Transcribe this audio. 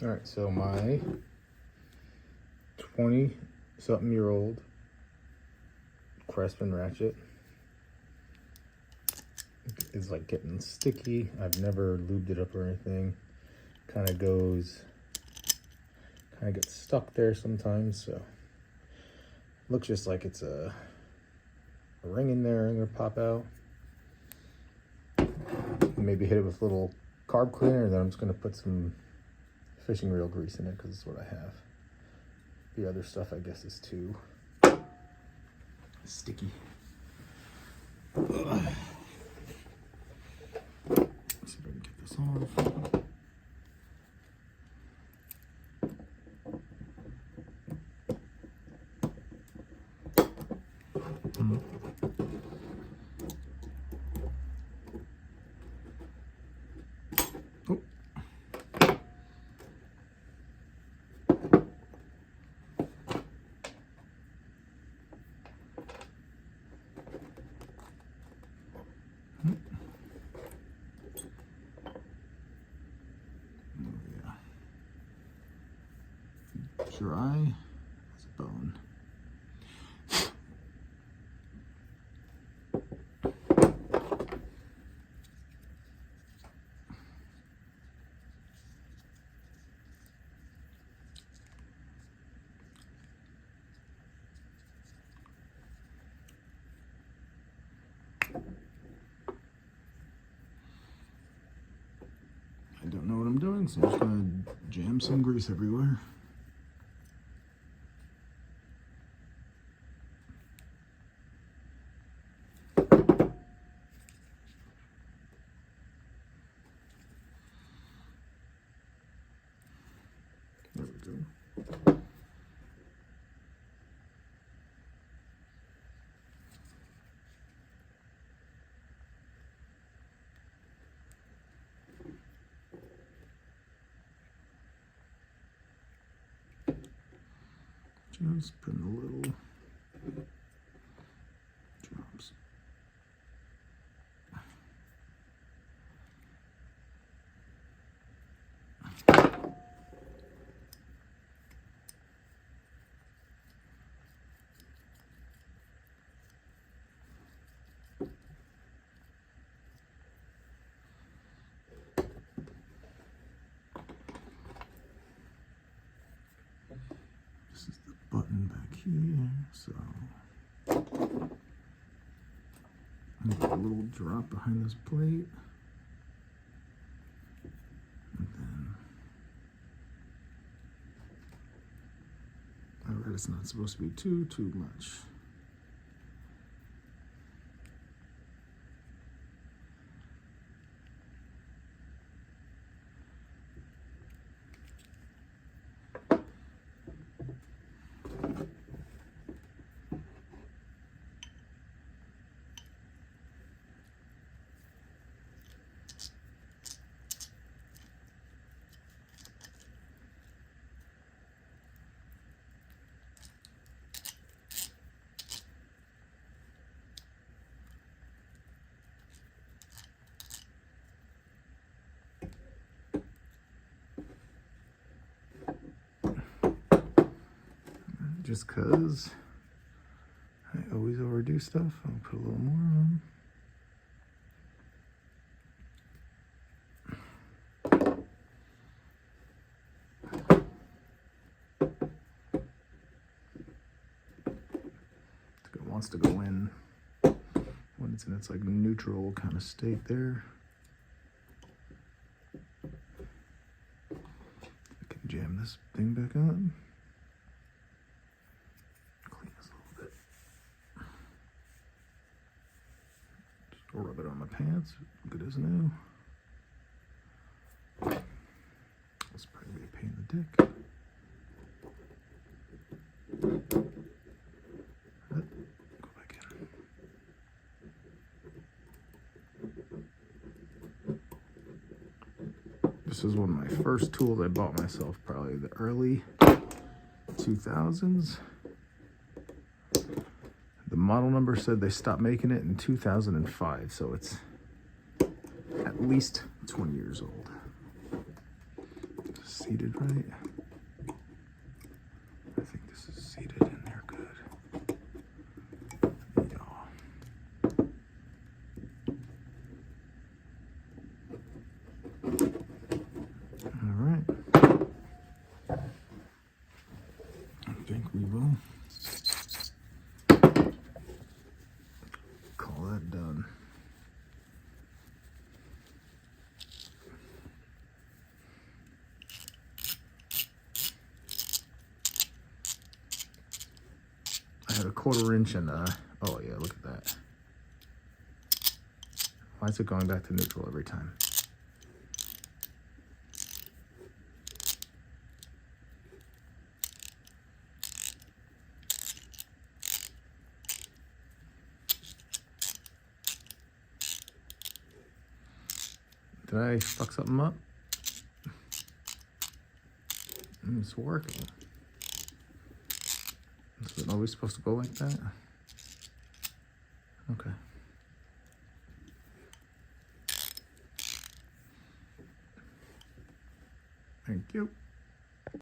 All right, so my 20-something-year-old Craftsman Ratchet is like getting sticky. I've never lubed it up or anything. Kind of gets stuck there sometimes, so looks just like it's a ring in there. I'm gonna pop out. Maybe hit it with a little carb cleaner, and then I'm just gonna put some fishing reel grease in it because it's what I have. The other stuff, I guess, is too sticky. Let's see if I can get this off. Oh. Dry as a bone. I don't know what I'm doing, so I'm just gonna jam some grease everywhere. There we go. Just put a little drops. This is the button back here, so I'm gonna put a little drop behind this plate, and then I read it's not supposed to be too much. Just because I always overdo stuff, I'll put a little more on. It wants to go in when it's in its like neutral kind of state there. I can jam this thing back on. Rub it on my pants, good as new. This probably be a pain in the dick. Go back in. This is one of my first tools I bought myself, probably the early 2000s. The model number said they stopped making it in 2005, so it's at least 20 years old. Just seated right. I think this is seated in there good. Yeah. All right. I think we will call that done. I had a 1/4 inch and oh yeah, look at that. Why is it going back to neutral every time? Did I fuck something up? It's working. Is it always supposed to go like that? Okay. Thank you.